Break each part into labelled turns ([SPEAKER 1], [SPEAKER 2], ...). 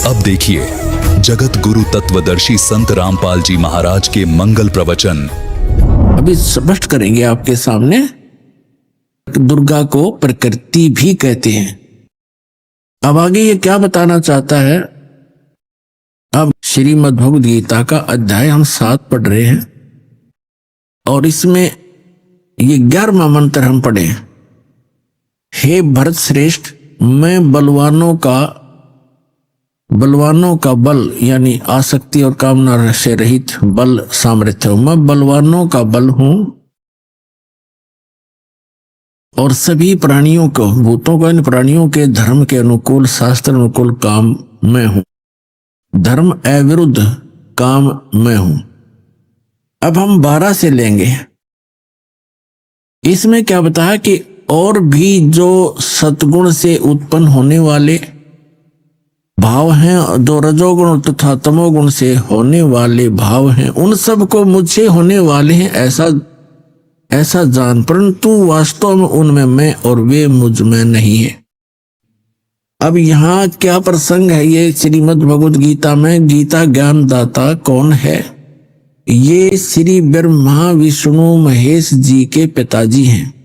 [SPEAKER 1] अब देखिए जगत गुरु तत्वदर्शी संत रामपाल जी महाराज के मंगल प्रवचन।
[SPEAKER 2] अभी स्पष्ट करेंगे आपके सामने। दुर्गा को प्रकृति भी कहते हैं। अब आगे ये क्या बताना चाहता है। अब श्रीमद् भगवद गीता का अध्याय हम 7 पढ़ रहे हैं और इसमें ये 11वां मंत्र हम पढ़े। हे भरत श्रेष्ठ, मैं बलवानों का बल यानी आसक्ति और कामना से रहित बल सामर्थ्य हूं। मैं बलवानों का बल हूं और सभी प्राणियों को, भूतों को, इन प्राणियों के धर्म के अनुकूल, शास्त्र अनुकूल काम मैं हूं। धर्म अविरुद्ध काम मैं हूं। अब हम 12 से लेंगे। इसमें क्या बताया कि और भी जो सतगुण से उत्पन्न होने वाले भाव हैं, जो रजोगुण तथा तमोगुण से होने वाले भाव हैं, उन सब को मुझसे होने वाले हैं ऐसा जान, परंतु वास्तव में उनमें मैं और वे मुझ में नहीं है। अब यहाँ क्या प्रसंग है। ये श्रीमद् भगवद गीता में गीता ज्ञान दाता कौन है। ये श्री ब्रह्मा विष्णु महेश जी के पिताजी हैं,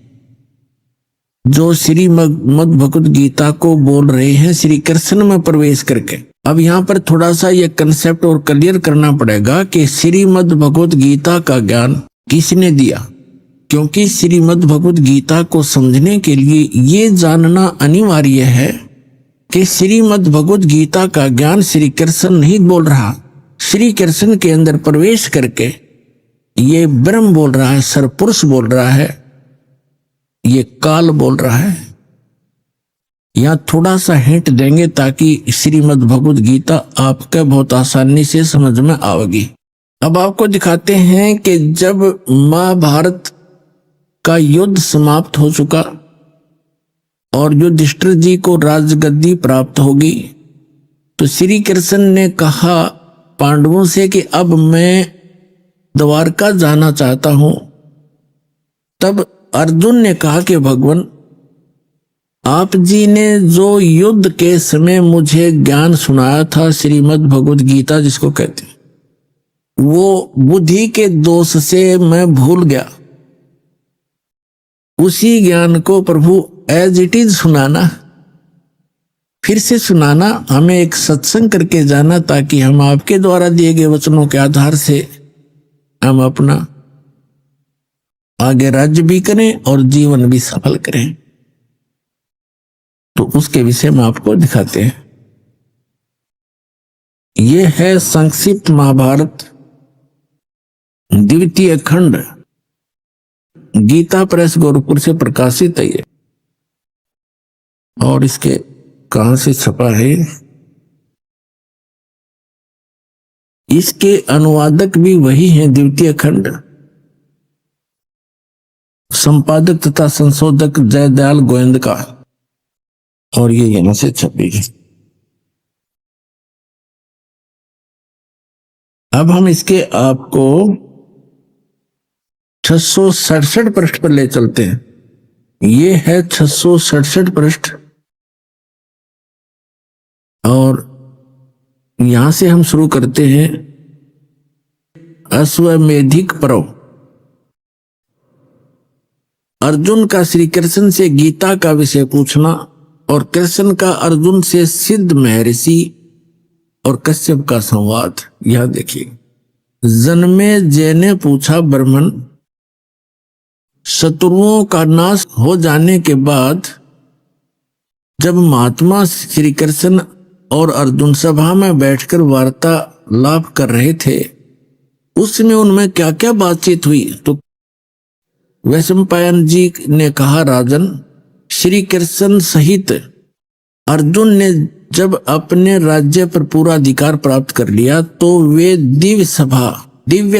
[SPEAKER 2] जो श्रीमद् भगवद गीता को बोल रहे हैं श्री कृष्ण में प्रवेश करके। अब यहाँ पर थोड़ा सा ये कंसेप्ट और क्लियर करना पड़ेगा कि श्रीमद् भगवद गीता का ज्ञान किसने दिया, क्योंकि श्रीमद् भगवद गीता को समझने के लिए ये जानना अनिवार्य है कि श्रीमद् भगवद गीता का ज्ञान श्री कृष्ण नहीं बोल रहा। श्री कृष्ण के अंदर प्रवेश करके ये ब्रह्म बोल रहा है, सरपुरुष बोल रहा है, ये काल बोल रहा है। यहां थोड़ा सा हिंट देंगे ताकि श्रीमद् भगवद गीता आपके बहुत आसानी से समझ में आएगी। अब आपको दिखाते हैं कि जब महाभारत का युद्ध समाप्त हो चुका और युधिष्ठिर जी को राजगद्दी प्राप्त होगी, तो श्री कृष्ण ने कहा पांडवों से कि अब मैं द्वारका जाना चाहता हूं। तब अर्जुन ने कहा कि भगवान, आप जी ने जो युद्ध के समय मुझे ज्ञान सुनाया था, श्रीमद् भगवद गीता जिसको कहते हैं, वो बुद्धि के दोष से मैं भूल गया। उसी ज्ञान को प्रभु एज इट इज सुनाना, फिर से सुनाना, हमें एक सत्संग करके जाना, ताकि हम आपके द्वारा दिए गए वचनों के आधार से हम अपना आगे राज्य भी करें और जीवन भी सफल करें। तो उसके विषय में आपको दिखाते हैं। यह है संक्षिप्त महाभारत द्वितीय खंड, गीता प्रेस गोरखपुर से प्रकाशित है ये। और इसके कहां से छपा है, इसके अनुवादक भी वही हैं, द्वितीय खंड संपादक तथा संशोधक जयदयाल गोविंद का, और ये यहां से छपी है। अब हम इसके आपको 667 पृष्ठ पर ले चलते हैं। ये है 667 पृष्ठ और यहां से हम शुरू करते हैं। अश्वमेधिक पर्व। अर्जुन का श्री कृष्ण से गीता का विषय पूछना और कृष्ण का अर्जुन से सिद्ध महर्षि और कश्यप का संवाद। यह देखिए। जन्मे जय ने पूछा, ब्राह्मण, शत्रुओं का नाश हो जाने के बाद जब महात्मा श्री कृष्ण और अर्जुन सभा में बैठकर वार्तालाप कर रहे थे, उसमें उनमें क्या क्या बातचीत हुई। तो वैशंपायन जी ने कहा, राजन, श्री कृष्ण सहित अर्जुन ने जब अपने राज्य पर पूरा अधिकार प्राप्त कर लिया तो वे दिव्य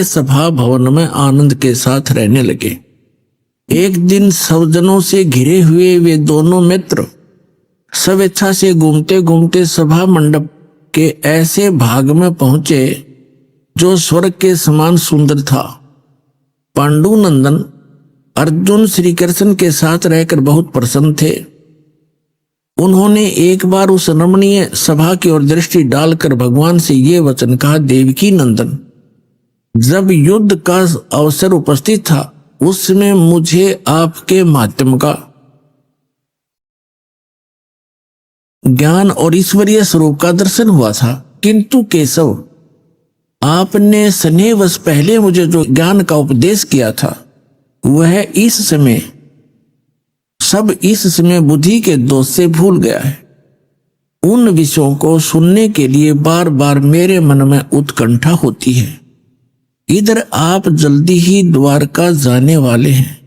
[SPEAKER 2] सभा भवन में आनंद के साथ रहने लगे। एक दिन स्वजनों से घिरे हुए वे दोनों मित्र स्वेच्छा से घूमते घूमते सभा मंडप के ऐसे भाग में पहुंचे जो स्वर्ग के समान सुंदर था। पांडुनंदन अर्जुन श्री कृष्ण के साथ रहकर बहुत प्रसन्न थे। उन्होंने एक बार उस रमणीय सभा की ओर दृष्टि डालकर भगवान से ये वचन कहा, देवकी नंदन, जब युद्ध का अवसर उपस्थित था उसमें मुझे आपके माध्यम का ज्ञान और ईश्वरीय स्वरूप का दर्शन हुआ था, किंतु केशव, आपने स्नेहवश पहले मुझे जो ज्ञान का उपदेश किया था वह इस समय बुद्धि के दोष से भूल गया है। उन विषयों को सुनने के लिए बार बार मेरे मन में उत्कंठा होती है। इधर आप जल्दी ही द्वारका जाने वाले हैं,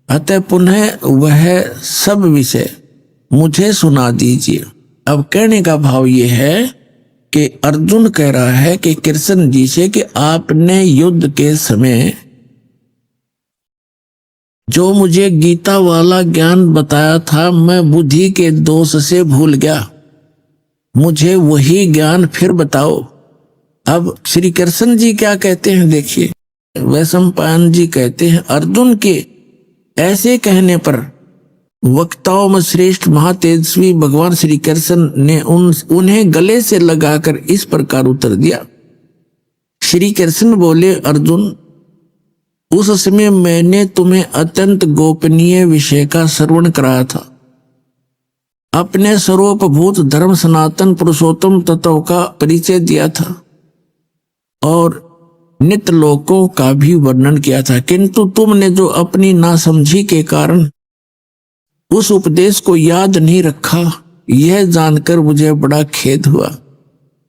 [SPEAKER 2] अतः पुनः वह सब विषय मुझे सुना दीजिए। अब कहने का भाव ये है कि अर्जुन कह रहा है कि कृष्ण जी से कि आपने युद्ध के समय जो मुझे गीता वाला ज्ञान बताया था मैं बुद्धि के दोष से भूल गया, मुझे वही ज्ञान फिर बताओ। अब श्री कृष्ण जी क्या कहते हैं देखिए, वैशंपायन जी कहते हैं, अर्जुन के ऐसे कहने पर वक्ताओं में श्रेष्ठ महातेजस्वी भगवान श्री कृष्ण ने उन्हें गले से लगाकर इस प्रकार उत्तर दिया। श्री कृष्ण बोले, अर्जुन, उस समय मैंने तुम्हें अत्यंत गोपनीय विषय का श्रवण कराया था, अपने स्वरूपभूत धर्म सनातन पुरुषोत्तम तत्व का परिचय दिया था और नित्य लोकों का भी वर्णन किया था, किंतु तुमने जो अपनी नासमझी के कारण उस उपदेश को याद नहीं रखा, यह जानकर मुझे बड़ा खेद हुआ।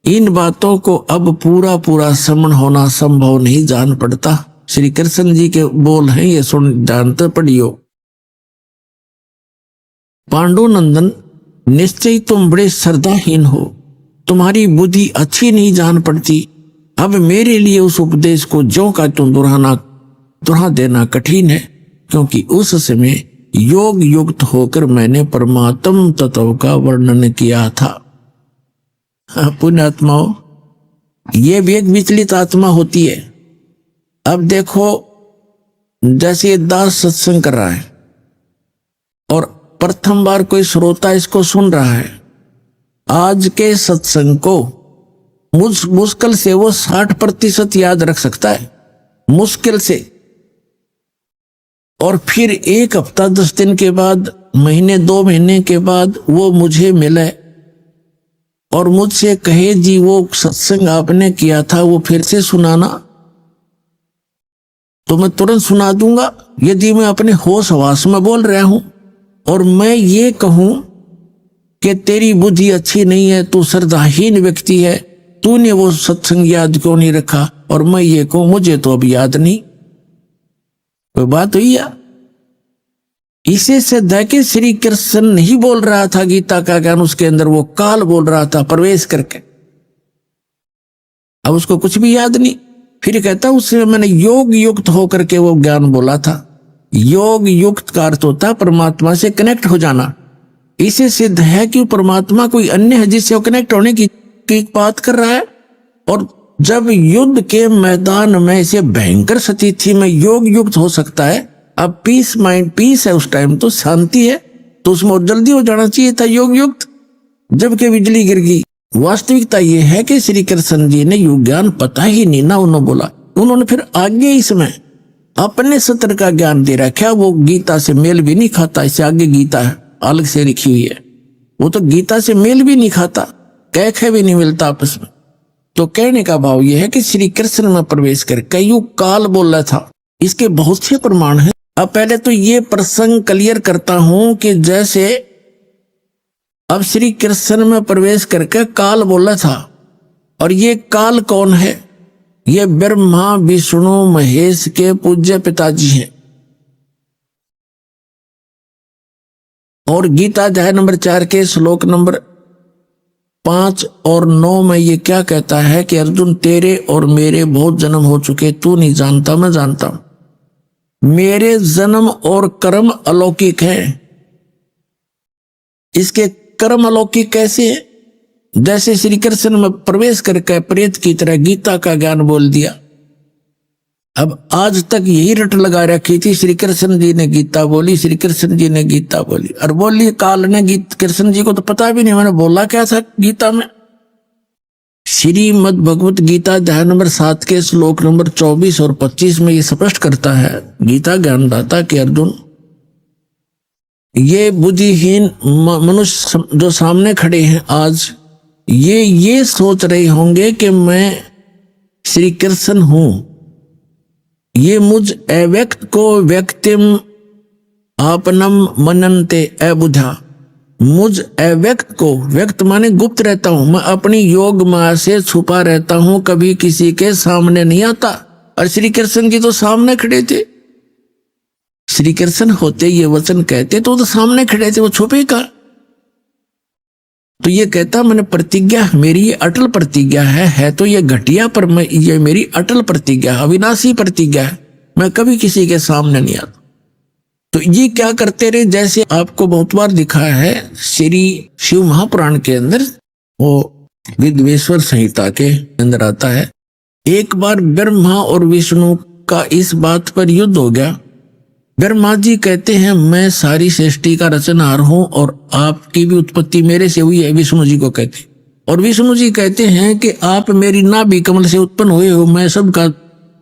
[SPEAKER 2] इन बातों को अब पूरा पूरा श्रवण होना संभव नहीं जान पड़ता। श्री कृष्ण जी के बोल हैं, ये सुन जानते पढ़ियो। पांडुनंदन, निश्चय तुम बड़े श्रद्धाहीन हो, तुम्हारी बुद्धि अच्छी नहीं जान पड़ती। अब मेरे लिए उस उपदेश को ज्यों का त्यों दोहरा देना कठिन है, क्योंकि उस समय योग युक्त होकर मैंने परमात्म तत्व का वर्णन किया था। पुण्यात्माओं, ये भी एक विचलित आत्मा होती है। अब देखो, जैसे दास सत्संग कर रहा है और प्रथम बार कोई श्रोता इसको सुन रहा है, आज के सत्संग को मुश्किल से वो 60% याद रख सकता है, मुश्किल से। और फिर 1 हफ्ता 10 दिन के बाद, महीने 2 महीने के बाद वो मुझे मिले और मुझसे कहे, जी वो सत्संग आपने किया था वो फिर से सुनाना, तो मैं तुरंत सुना दूंगा। यदि मैं अपने होश हवास में बोल रहा हूं और मैं ये कहूं कि तेरी बुद्धि अच्छी नहीं है, तू श्रद्धाहीन व्यक्ति है, तूने वो सत्संग याद क्यों नहीं रखा, और मैं ये कहूं मुझे तो अब याद नहीं, कोई बात हुई या? इसे सिद्ध है कि श्री कृष्ण नहीं बोल रहा था गीता का ज्ञान, उसके अंदर वो काल बोल रहा था प्रवेश करके। अब उसको कुछ भी याद नहीं। फिर कहता उससे मैंने योग युक्त होकर के वो ज्ञान बोला था। योग युक्त का अर्थ होता परमात्मा से कनेक्ट हो जाना। इसे सिद्ध है कि परमात्मा कोई अन्य है जिससे वो कनेक्ट होने की बात कर रहा है। और जब युद्ध के मैदान में इसे भयंकर स्थिति में योग युक्त हो सकता है, अब पीस माइंड पीस है, उस टाइम तो शांति है, तो उसमें और जल्दी हो जाना चाहिए था योग युक्त, जबकि बिजली गिर गई। वास्तविकता यह है कि श्री कृष्ण जी ने योग ज्ञान पता ही नहीं ना, उन्होंने बोला। उन्होंने फिर आगे इसमें अपने सत्र का ज्ञान दे रखा, वो गीता से मेल भी नहीं खाता। इससे आगे गीता है अलग से लिखी हुई है, वो तो गीता से मेल भी नहीं खाता, कह भी नहीं मिलता आपस में। तो कहने का भाव यह है कि श्री कृष्ण में प्रवेश कर कई काल बोल रहा था। इसके बहुत से प्रमाण हैं। अब पहले तो ये प्रसंग क्लियर करता हूं कि जैसे अब श्री कृष्ण में प्रवेश करके काल बोला था, और ये काल कौन है? ये ब्रह्मा विष्णु महेश के पूज्य पिताजी हैं। और गीता अध्याय नंबर 4 के श्लोक नंबर 5 और 9 में ये क्या कहता है कि अर्जुन, तेरे और मेरे बहुत जन्म हो चुके, तू नहीं जानता, मैं जानता हूं। मेरे जन्म और कर्म अलौकिक हैं। इसके कर्म अलौकिक कैसे है? जैसे श्री कृष्ण में प्रवेश करके प्रेत की तरह गीता का ज्ञान बोल दिया, अब आज तक यही रट लगा रखी थी, श्री कृष्ण जी ने गीता बोली, श्री कृष्ण जी ने गीता बोली, और बोली काल ने गीत, कृष्ण जी को तो पता भी नहीं मैंने बोला क्या था गीता में। श्रीमद् भगवत गीता अध्याय नंबर 7 के श्लोक नंबर 24 और 25 में ये स्पष्ट करता है गीता ज्ञानदाता के अर्जुन, ये बुद्धिहीन मनुष्य जो सामने खड़े हैं आज, ये सोच रहे होंगे कि मैं श्री कृष्ण हूं, ये मुझ अव्यक्त को व्यक्तिम आपनम मनन्ते अबुझा, मुझ अव्यक्त को, व्यक्त माने गुप्त रहता हूं, मैं अपनी योग माया से छुपा रहता हूं, कभी किसी के सामने नहीं आता। और श्री कृष्ण जी तो सामने खड़े थे, श्री कृष्ण होते ये वचन कहते तो सामने खड़े थे, वो छुपे का। तो ये कहता मैंने प्रतिज्ञा, मेरी ये अटल प्रतिज्ञा है तो ये घटिया, पर मैं ये मेरी अटल प्रतिज्ञा, अविनाशी प्रतिज्ञा है, मैं कभी किसी के सामने नहीं आता। तो ये क्या करते रहे, जैसे आपको बहुत बार दिखाया है श्री शिव महापुराण के अंदर, वो विद्वेश्वर संहिता के अंदर आता है, एक बार ब्रह्मा और विष्णु का इस बात पर युद्ध हो गया। ब्रह्मा जी कहते हैं मैं सारी सृष्टि का रचनहार हूं और आपकी भी उत्पत्ति मेरे से हुई है, विष्णु जी को कहते, और विष्णु जी कहते हैं कि आप मेरी नाभि कमल से उत्पन्न हुए हो, मैं सबका,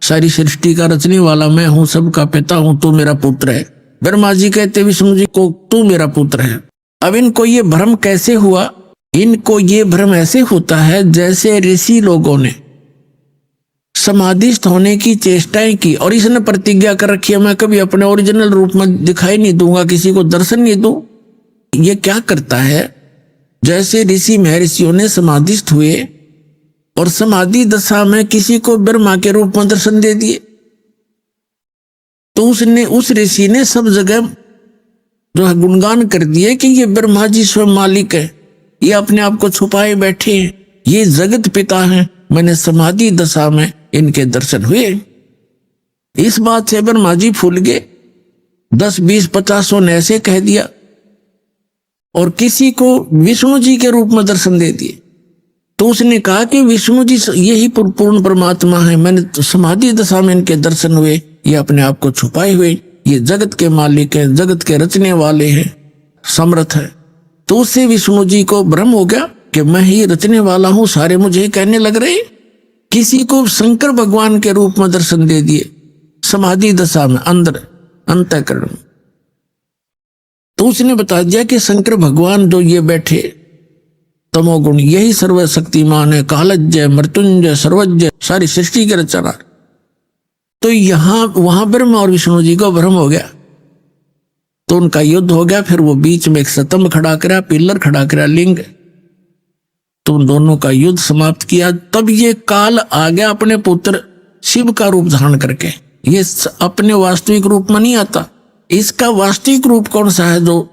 [SPEAKER 2] सारी सृष्टि का रचने वाला मैं हूं, सबका पिता हूं, तू मेरा पुत्र है। ब्रह्मा जी कहते विष्णु जी को तू मेरा पुत्र है। अब इनको ये भ्रम कैसे हुआ, इनको ये भ्रम ऐसे होता है जैसे ऋषि लोगों ने समाधिस्थ होने की चेष्टाएं की और इसने प्रतिज्ञा कर रखी है मैं कभी अपने ओरिजिनल रूप में दिखाई नहीं दूंगा, किसी को दर्शन नहीं दूं। ये क्या करता है, जैसे ऋषि महर्षियों ने समाधिस्थ हुए और समाधि दशा में किसी को ब्रह्मा के रूप में दर्शन दे दिए, तो उस ऋषि ने सब जगह जो है गुणगान कर दिए कि ये ब्रह्मा जी स्वयं मालिक है, ये अपने आप को छुपाए बैठे हैं, ये जगत पिता हैं, मैंने समाधि दशा में इनके दर्शन हुए। इस बात से ब्रह्मा जी फूल गए, 10, 20, 50 ने ऐसे कह दिया और किसी को विष्णु जी के रूप में दर्शन दे दिए। तो उसने कहा कि विष्णु जी यही पूर्ण परमात्मा है, मैंने तो समाधि दशा में इनके दर्शन हुए, ये अपने आप को छुपाए हुए, ये जगत के मालिक हैं, जगत के रचने वाले हैं, समर्थ है। तो उससे विष्णु जी को भ्रम हो गया कि मैं ही रचने वाला हूं, सारे मुझे कहने लग रहे। किसी को शंकर भगवान के रूप में दर्शन दे दिए समाधि दशा में, अंदर अंतःकरण में। तो उसने बता दिया कि शंकर भगवान जो ये बैठे तमोगुण, यही सर्वशक्तिमान है, कालज्ञ मृत्युंजय सर्वज्ञ, सारी सृष्टि के रचना। तो वहां ब्रह्मा और विष्णु जी को भ्रम हो गया, तो उनका युद्ध हो गया। फिर वो बीच में एक स्तंभ खड़ा करा, पिलर खड़ा करा, लिंग, तो उन दोनों का युद्ध समाप्त किया। तब ये काल आ गया अपने पुत्र शिव का रूप धारण करके, ये अपने वास्तविक रूप में नहीं आता। इसका वास्तविक रूप कौन सा है, जो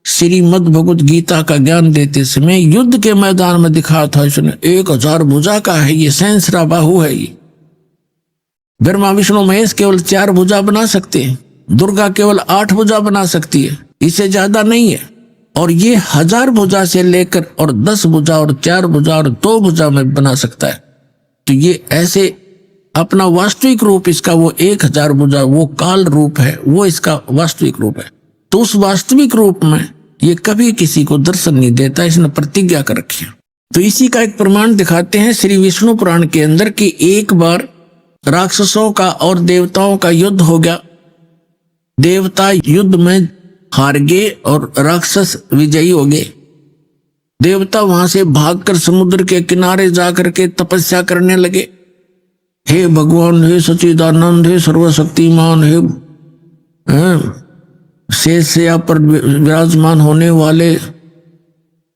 [SPEAKER 2] श्रीमद् भगवत गीता का ज्ञान देते समय युद्ध के मैदान में दिखा था इसने, 1000 भुजा का है, ये सहस्रा बाहु है। ये ब्रह्मा विष्णु महेश केवल 4 भुजा बना सकते हैं, दुर्गा केवल 8 भुजा बना सकती है, इससे ज्यादा नहीं है। और ये 1000 भुजा से लेकर और 10 भुजा और 4 भुजा और 2 भुजा में बना सकता है। तो ये ऐसे अपना वास्तविक रूप इसका वो 1000 भुजा, वो काल रूप है, वो इसका वास्तविक रूप है। तो उस वास्तविक रूप में ये कभी किसी को दर्शन नहीं देता, इसने प्रतिज्ञा कर रखी है। तो इसी का एक प्रमाण दिखाते हैं श्री विष्णु पुराण के अंदर कि एक बार राक्षसों का और देवताओं का युद्ध हो गया, देवता युद्ध में हार गए और राक्षस विजयी हो गए। देवता वहां से भागकर समुद्र के किनारे जाकर के तपस्या करने लगे, हे भगवान, हे सच्चिदानंद, हे सर्वशक्तिमान, हे शेषया पर विराजमान होने वाले,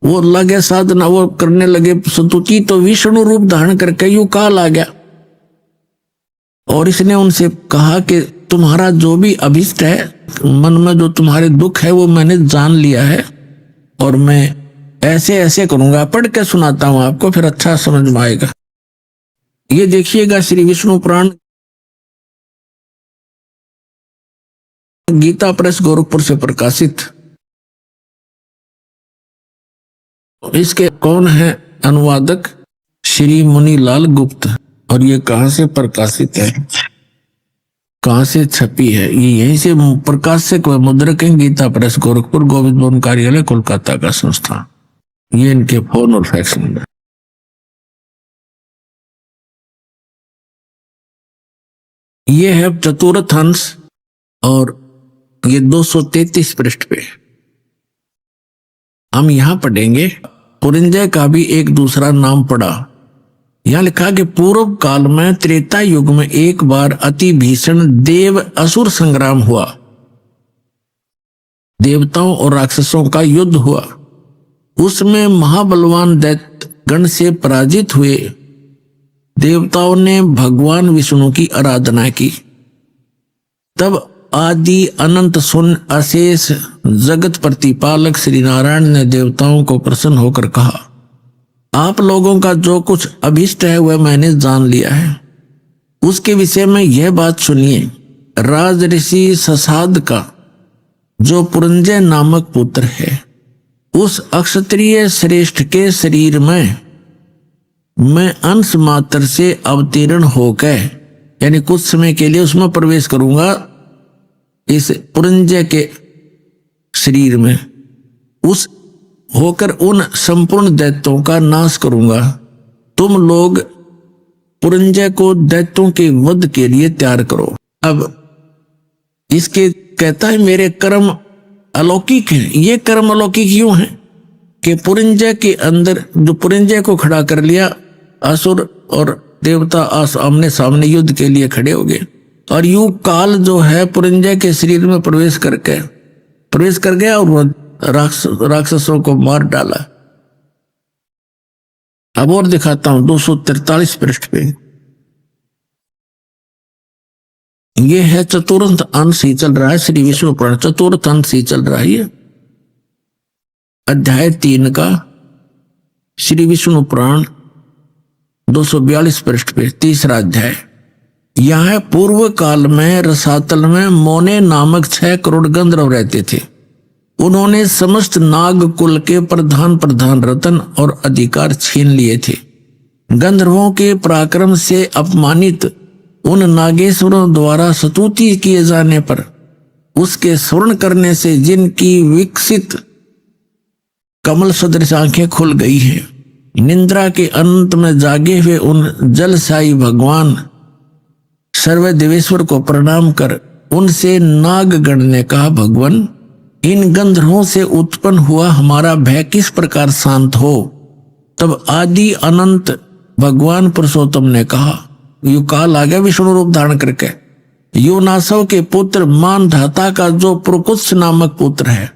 [SPEAKER 2] वो लगे साधना, वो करने लगे स्तुति। तो विष्णु रूप धारण करके यूं काल आ गया और इसने उनसे कहा कि तुम्हारा जो भी अभिष्ट है, मन में जो तुम्हारे दुख है, वो मैंने जान लिया है और मैं ऐसे ऐसे करूंगा। पढ़ के सुनाता हूं आपको, फिर अच्छा समझ में आएगा। ये देखिएगा श्री विष्णु पुराण, गीता प्रेस गोरखपुर से प्रकाशित। इसके कौन है अनुवादक? श्री मुनीलाल गुप्त। और ये कहां से प्रकाशित है? कहाँ से छपी है? ये यहीं से प्रकाशक व मुद्रक हैं, गीता प्रेस गोरखपुर, गोविंद भवन कार्यालय कोलकाता का संस्थान। ये इनके फोन और फैक्स नंबर। ये है चतुर्थ अंश और ये 233 पृष्ठ पे हम यहां पढ़ेंगे। पुरंजय का भी एक दूसरा नाम पड़ा। यहां लिखा कि पूर्व काल में त्रेता युग में एक बार अति भीषण देव असुर संग्राम हुआ। देवताओं और राक्षसों का युद्ध हुआ। उसमें महाबलवान दैत्य गण से पराजित हुए देवताओं ने भगवान विष्णु की आराधना की। तब आदि अनंत शून्य अशेष जगत प्रतिपालक श्री नारायण ने देवताओं को प्रसन्न होकर कहा, आप लोगों का जो कुछ अभिष्ट है वह मैंने जान लिया है। उसके विषय में यह बात सुनिए। राज ऋषि ससाद का जो पुरंजय नामक पुत्र है, उस अक्षत्रिय श्रेष्ठ के शरीर में मैं अंश मात्र से अवतीर्ण होकर, यानी कुछ समय के लिए उसमें प्रवेश करूंगा, इस पुरंजय के शरीर में उस होकर उन संपूर्ण दैत्यों का नाश करूंगा। तुम लोग पुरंजय को दैत्यों के वध के लिए तैयार करो। अब इसके कहता है मेरे कर्म अलौकिक हैं। ये कर्म अलौकिक क्यों हैं कि पुरंजय के अंदर जो पुरंजय को खड़ा कर लिया, असुर और देवता आमने सामने युद्ध के लिए खड़े हो गए और यू काल जो है पुरंजय के शरीर में प्रवेश कर गया और वह राक्षसों को मार डाला। अब और दिखाता हूं 243 पृष्ठ पे। यह है चतुर्थ अंश ही चल रहा है, श्री विष्णु पुराण चतुर्थ अंश ही चल रहा है। अध्याय 3 का श्री विष्णु पुराण 242 पृष्ठ पे तीसरा अध्याय। यह पूर्व काल में रसातल में मोने नामक 6 करोड़ गंधर्व रहते थे। उन्होंने समस्त नाग कुल के प्रधान रतन और अधिकार छीन लिए थे। गंधर्वों के पराक्रम से अपमानित उन नागेश्वरों द्वारा स्तुति किए जाने पर उसके स्वर्ण करने से जिनकी विकसित कमल सदृश आंखें खुल गई हैं, निंद्रा के अंत में जागे हुए उन जलसाई भगवान सर्वदेवेश्वर को प्रणाम कर उनसे नागगण ने कहा, भगवान इन गंधर्वों से उत्पन्न हुआ हमारा भय किस प्रकार शांत हो। तब आदि अनंत भगवान पुरुषोत्तम ने कहा, यू काल आ गया विष्णु रूप धारण करके, योनासव के पुत्र मान धाता का जो प्रकुत्स नामक पुत्र है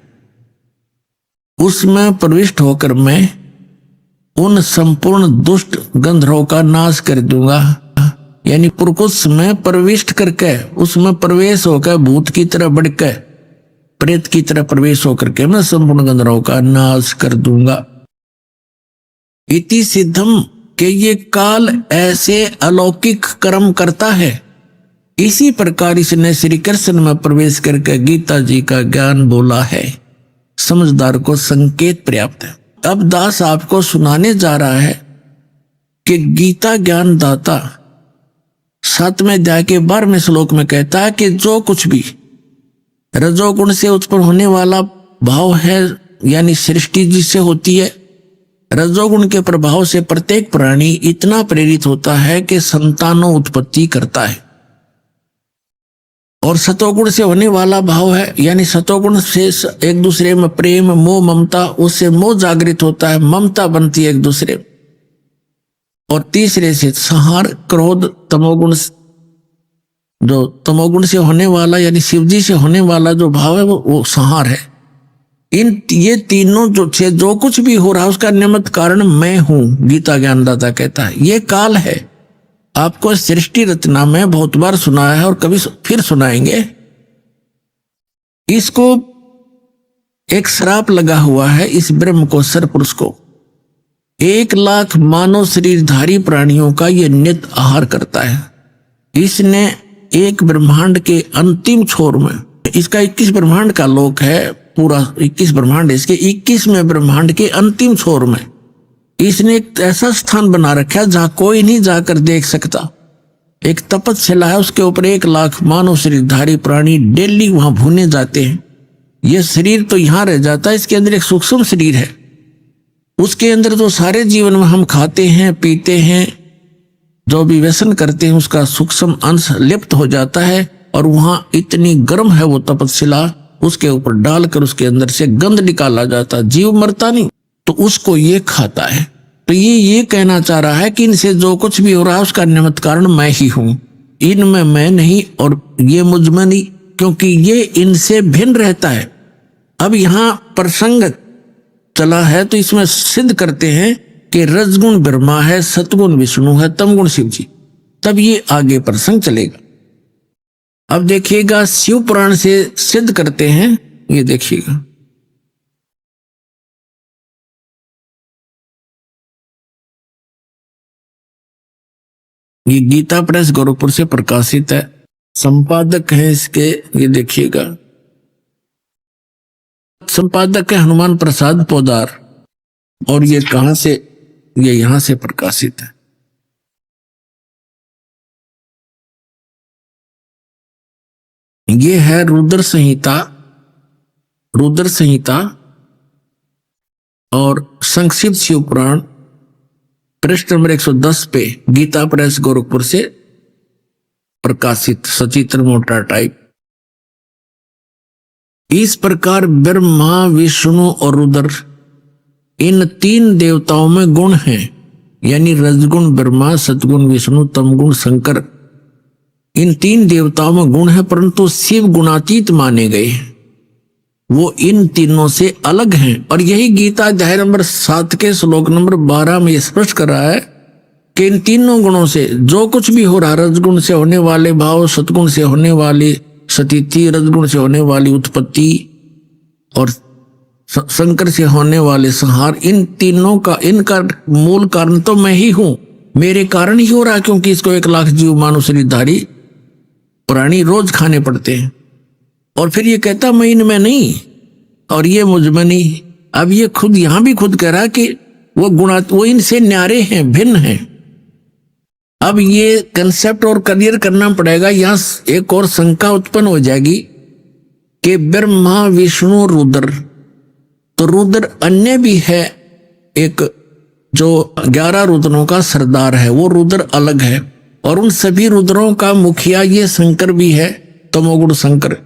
[SPEAKER 2] उसमें प्रविष्ट होकर मैं उन संपूर्ण दुष्ट गंधर्वों का नाश कर दूंगा। यानी प्रकुत्स में प्रविष्ट करके उसमें प्रवेश होकर भूत की तरह बढ़कर प्रेत की तरह प्रवेश होकर के मैं संपूर्ण गंधर्वों का नाश कर दूंगा। इति सिद्धम के ये काल ऐसे अलौकिक कर्म करता है। इसी प्रकार इसने श्री कृष्ण में प्रवेश करके गीता जी का ज्ञान बोला है। समझदार को संकेत पर्याप्त है। अब दास आपको सुनाने जा रहा है कि गीता ज्ञान दाता 7वें अध्याय के 12वें श्लोक में कहता है कि जो कुछ भी रजोगुण से उत्पन्न होने वाला भाव है, यानी सृष्टि जिससे होती है, रजोगुण के प्रभाव से प्रत्येक प्राणी इतना प्रेरित होता है कि संतानों उत्पत्ति करता है। और सतोगुण से होने वाला भाव है, यानी सतोगुण से एक दूसरे में प्रेम मोह ममता, उससे मोह जागृत होता है, ममता बनती है एक दूसरे। और तीसरे से संहार क्रोध तमोगुण, जो तमोगुण से होने वाला यानी शिवजी से होने वाला जो भाव है वो संहार है। ये तीनों जो कुछ भी हो रहा है उसका निमित्त कारण मैं हूं, गीता ज्ञानदाता कहता है। ये काल है। आपको सृष्टि रचना में बहुत बार सुनाया है और कभी फिर सुनाएंगे। इसको एक श्राप लगा हुआ है इस ब्रह्म को, सरपुरुष को। 1,00,000 मानव शरीरधारी प्राणियों का ये नित्य आहार करता है। इसने एक ब्रह्मांड के अंतिम छोर में, इसका 21 ब्रह्मांड का लोक है, पूरा 21 ब्रह्मांड, इसके 21वें ब्रह्मांड के अंतिम छोर में इसने एक ऐसा स्थान बना रखा जहां कोई नहीं जाकर देख सकता। एक तपस्या है, उसके ऊपर 1,00,000 मानव शरीरधारी प्राणी डेली वहां भूने जाते हैं। यह शरीर तो यहां रह जाता है, इसके अंदर एक सूक्ष्म शरीर है, उसके अंदर तो सारे जीवन में हम खाते हैं पीते हैं, जो भी व्यसन करते हैं उसका सूक्ष्म अंश लिप्त हो जाता है, और वहां इतनी गर्म है वो तपस्या, उसके ऊपर डालकर उसके अंदर से गंध निकाला जाता, जीव मरता नहीं, तो उसको ये खाता है। तो ये कहना चाह रहा है कि इनसे जो कुछ भी हो रहा है उसका निमित्त कारण मैं ही हूं, इनमें मैं नहीं और ये मुझ में नहीं, क्योंकि ये इनसे भिन्न रहता है। अब यहां प्रसंग चला है तो इसमें सिद्ध करते हैं कि रजगुण ब्रह्मा है, सतगुण विष्णु है, तमगुण शिव जी। तब ये आगे प्रसंग चलेगा। अब देखिएगा शिव पुराण से सिद्ध करते हैं, ये देखिएगा। ये गीता प्रेस गोरखपुर से प्रकाशित है, संपादक है इसके, ये देखिएगा, संपादक है हनुमान प्रसाद पोदार, और ये कहां से, ये यहां से प्रकाशित है। ये है रुद्र संहिता, रुद्र संहिता और संक्षिप्त शिव पुराण, पृष्ठ नंबर 110 पे, गीता प्रेस गोरखपुर से प्रकाशित, सचित्र मोटा टाइप। इस प्रकार ब्रह्मा विष्णु और रुद्र इन 3 देवताओं में गुण हैं, यानी रजगुण ब्रह्मा, सतगुण विष्णु, तमगुण शंकर, इन 3 देवताओं में गुण है, परंतु शिव गुणातीत माने गए हैं, वो इन तीनों से अलग हैं। और यही गीता अध्याय नंबर 7 के श्लोक नंबर 12 में स्पष्ट कर रहा है कि इन तीनों गुणों से जो कुछ भी हो रहा, रजगुण से होने वाले भाव, सतगुण से होने वाली स्थिति, रजगुण से होने वाली उत्पत्ति और शंकर से होने वाले संहार, इन तीनों का, इनका मूल कारण तो मैं ही हूं, मेरे कारण ही हो रहा है, क्योंकि इसको 1,00,000 जीव मानव शरीरधारी प्राणी रोज खाने पड़ते हैं। और फिर ये कहता मैं इनमें नहीं और ये मुझ में नहीं। अब ये खुद यहां भी खुद कह रहा कि वो इनसे न्यारे हैं, भिन्न हैं। अब ये कंसेप्ट और क्लियर करना पड़ेगा। यहां एक और शंका उत्पन्न हो जाएगी कि ब्रह्मा विष्णु रुद्र, तो रुद्र अन्य भी है, एक जो 11 रुद्रों का सरदार है, वो रुद्र अलग है, और उन सभी रुद्रों का मुखिया ये शंकर भी है, तमोगुण शंकर,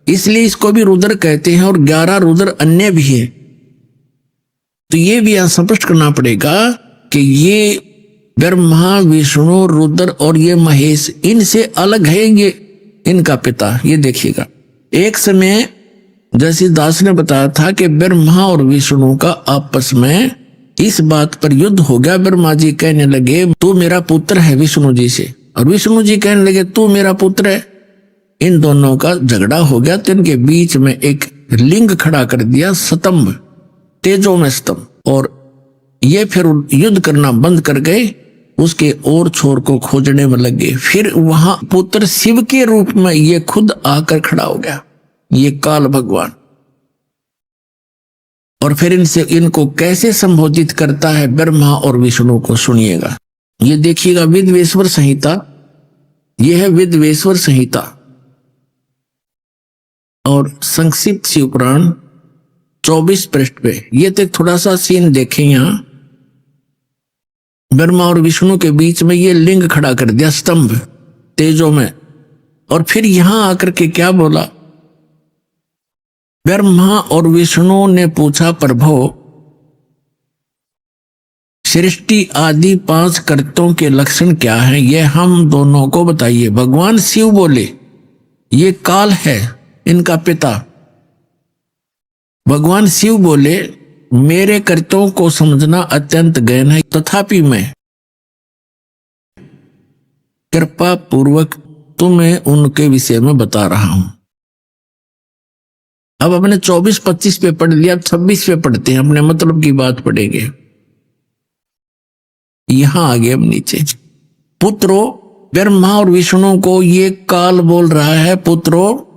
[SPEAKER 2] इसलिए इसको भी रुद्र कहते हैं, और 11 रुद्र अन्य भी है। तो ये भी यहां स्पष्ट करना पड़ेगा कि ये ब्रह्मा विष्णु रुद्र और ये महेश इनसे अलग है, ये इनका पिता। ये देखिएगा, एक समय जैसे दास ने बताया था कि ब्रह्मा और विष्णु का आपस में इस बात पर युद्ध हो गया। ब्रह्मा जी कहने लगे तू मेरा पुत्र है विष्णु जी से, और विष्णु जी कहने लगे तू मेरा पुत्र है। इन दोनों का झगड़ा हो गया, तो इनके बीच में एक लिंग खड़ा कर दिया, स्तंभ, तेजो में स्तंभ, और ये फिर युद्ध करना बंद कर गए, उसके और छोर को खोजने में लगे। फिर वहां पुत्र शिव के रूप में ये खुद आकर खड़ा हो गया, ये काल भगवान। और फिर इनको कैसे संबोधित करता है ब्रह्मा और विष्णु को, सुनिएगा। ये देखिएगा विद्वेश्वर संहिता, ये है विद्वेश्वर संहिता और संक्षिप्त शिव पुराण 24 पृष्ठ पे। ये तो थोड़ा सा सीन देखें, यहां ब्रह्मा और विष्णु के बीच में ये लिंग खड़ा कर दिया, स्तंभ तेजो में। और फिर यहां आकर के क्या बोला, ब्रह्मा और विष्णु ने पूछा प्रभो सृष्टि आदि 5 कर्तों के लक्षण क्या हैं, ये हम दोनों को बताइए। भगवान शिव बोले ये काल है इनका पिता। भगवान शिव बोले मेरे कर्तों को समझना अत्यंत गहन है, तथापि मैं कृपा पूर्वक तुम्हें उनके विषय में बता रहा हूं। अब अपने 24-25 पे पढ़ लिया, अब 26 पे पढ़ते हैं, अपने मतलब की बात पढ़ेंगे। यहां आगे अब नीचे, पुत्रो, ब्रह्मा और विष्णु को ये काल बोल रहा है, पुत्रो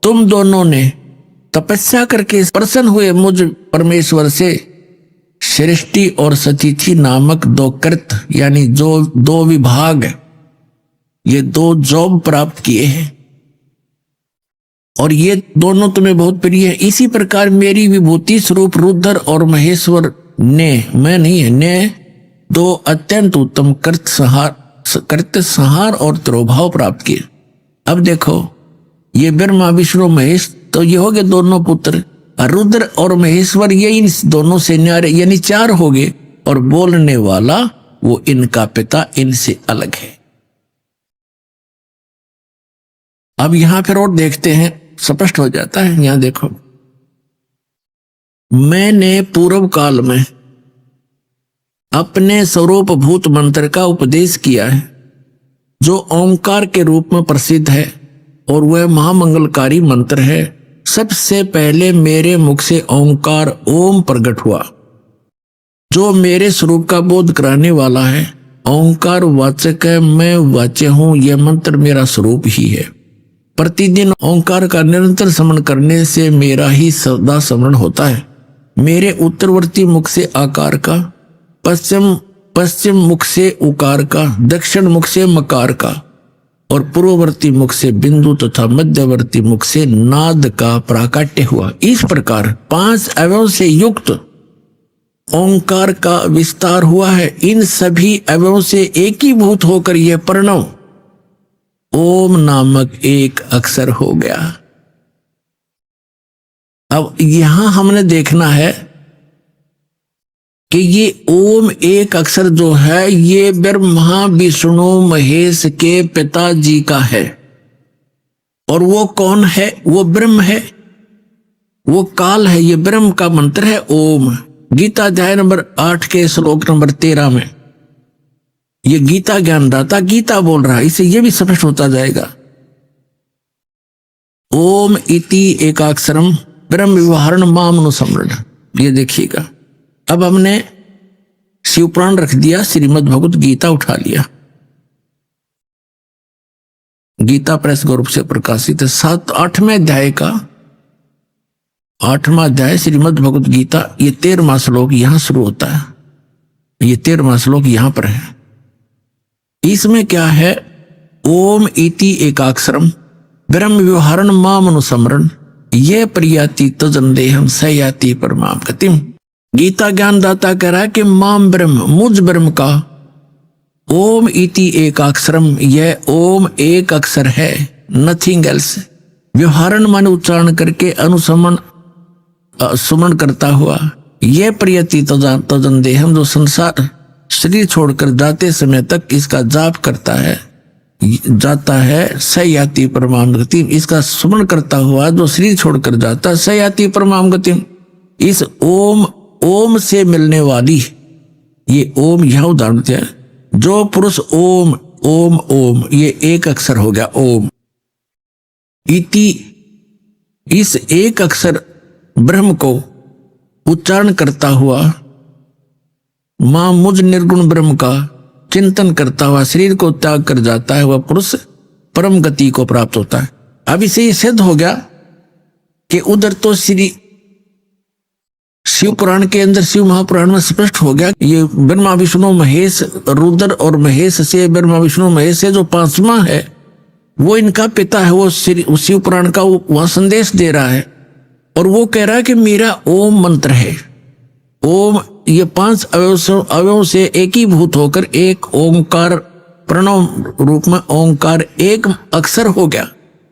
[SPEAKER 2] तुम दोनों ने तपस्या करके प्रसन्न हुए मुझ परमेश्वर से सृष्टि और सतिथि नामक 2 कृत, यानी जो 2 विभाग, ये 2 जॉब प्राप्त किए हैं और ये दोनों तुम्हें बहुत प्रिय है। इसी प्रकार मेरी विभूति स्वरूप रुद्र और महेश्वर ने, मैं नहीं है, ने 2 अत्यंत उत्तम कृतसंहार और तिरोभाव प्राप्त किए। अब देखो ये ब्रह्मा विष्णु महेश तो ये हो गए दोनों पुत्र, रुद्र और महेश्वर ये इन दोनों से न्यारे यानी 4 हो गए, और बोलने वाला वो इनका पिता इनसे अलग है। अब यहां फिर और देखते हैं, स्पष्ट हो जाता है। यहां देखो, मैंने पूर्व काल में अपने स्वरूप भूत मंत्र का उपदेश किया है जो ओंकार के रूप में प्रसिद्ध है और वह महामंगलकारी मंत्र है। सबसे पहले मेरे मुख से ओंकार ओम प्रकट हुआ जो मेरे स्वरूप का बोध कराने वाला है। ओंकार वाचक है, मैं वाच्य हूं, यह मंत्र मेरा स्वरूप ही है। प्रतिदिन ओंकार का निरंतर स्मरण करने से मेरा ही सदा स्मरण होता है। मेरे उत्तरवर्ती मुख से आकार का, पश्चिम मुख से उकार का, दक्षिण मुख से मकार का और पूर्ववर्ती मुख से बिंदु तथा मध्यवर्ती मुख से नाद का प्राकट्य हुआ। इस प्रकार 5 अवयव से युक्त ओंकार का विस्तार हुआ है। इन सभी अवयवों से एकीभूत होकर यह प्रणव ओम नामक एक अक्षर हो गया। अब यहां हमने देखना है कि ये ओम एक अक्षर जो है ये ब्रह्मा विष्णु महेश के पिताजी का है। और वो कौन है? वो ब्रह्म है, वो काल है। ये ब्रह्म का मंत्र है ओम। गीता अध्याय नंबर 8 के श्लोक नंबर 13 में ये गीता ज्ञानदाता गीता बोल रहा है, इसे ये भी स्पष्ट होता जाएगा। ओम इति एकाक्षरम ब्रह्म व्यवहारण मामनुसमरण। ये देखिएगा, अब हमने शिवपुराण रख दिया, श्रीमद् भगवत गीता उठा लिया। गीता प्रेस ग्रुप से प्रकाशित है। 8वें अध्याय का 8वां अध्याय श्रीमद् भगवत गीता, ये 13वां श्लोक यहां शुरू होता है। ये 13वां श्लोक यहां पर है। इसमें क्या है? ओम इति एकाक्षरम ब्रह्म व्यवहारण मामनुसमरण ये प्रियाति तजंदेहम सयाति परमाम गतिम। गीता ज्ञानदाता कह रहा है कि माम ब्रह्म, मुझ ब्रह्म का ओम इति एकाक्षरम, यह ओम एक अक्षर है, नथिंग एल्स। व्यवहारण मान उच्चारण करके अनुसमन सुमन करता हुआ, यह प्रियति तजंदेहम जो संसार शरीर छोड़कर जाते समय तक इसका जाप करता है, जाता है, सयाति परमाम गतिम। इसका सुमन करता हुआ जो शरीर छोड़कर जाता है, सयाति परमाम गतिम। इस ओम से मिलने वाली, ये ओम यह उदाहरण है। जो पुरुष ओम ओम ओम, ये एक अक्षर हो गया ओम इति। इस एक अक्षर ब्रह्म को उच्चारण करता हुआ मां मुझ निर्गुण ब्रह्म का चिंतन करता हुआ शरीर को त्याग कर जाता है, वह पुरुष परम गति को प्राप्त होता है। अब इसे ये सिद्ध हो गया कि उधर तो श्री शिव पुराण के अंदर, शिव महापुराण में स्पष्ट हो गया ये ब्रह्मा विष्णु महेश, रुद्र और महेश से, ब्रह्मा विष्णु महेश से जो 5वां है वो इनका पिता है। वो शिव पुराण का वह संदेश दे रहा है और वो कह रहा है कि मेरा ओम मंत्र है। ओम ये 5 अवयवों से एकीभूत होकर एक ओंकार प्रणव रूप में ओंकार एक अक्षर हो गया।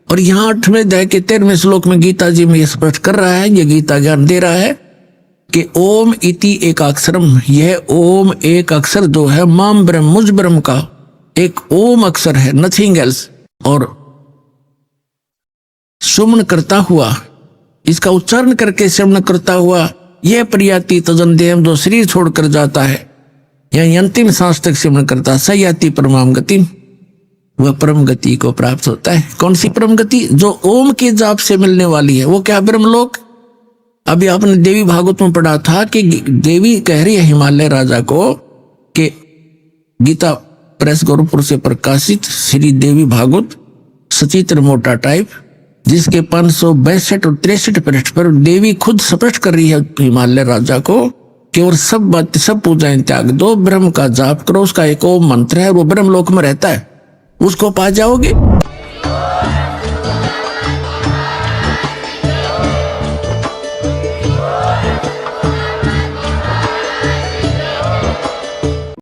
[SPEAKER 2] और यहाँ 8वें अध्याय के 13वें श्लोक में गीता जी में ये स्पष्ट कर रहा है, ये गीता ज्ञान दे रहा है कि ओम इति एकाक्षरम, यह ओम एक अक्षर जो है माम ब्रह्म, मुझ ब्रह्म का एक ओम अक्षर है, नथिंग एल्स। और सुमन करता हुआ, इसका उच्चारण करके सुमन करता हुआ, यह प्रियाति तजंदेहम जो शरीर छोड़कर जाता है, यानी अंतिम सांस तक सिमरण करता है, सयाति परमाम गति, वह परम गति को प्राप्त होता है। कौन सी परम गति? जो ओम के जाप से मिलने वाली है। वो क्या? ब्रह्मलोक। अभी आपने देवी भागवत में पढ़ा था कि देवी कह रही है हिमालय राजा को कि गीता प्रेस गोरखपुर से प्रकाशित श्री देवी भागवत सचित्र मोटा टाइप, जिसके 562 और 63 पृष्ठ पर देवी खुद स्पष्ट कर रही है हिमालय राजा को कि और सब बातें, सब पूजाएं त्याग दो, ब्रह्म का जाप करो, उसका एक ओम मंत्र है, वो ब्रह्मलोक में रहता है। उसको पा जाओगे।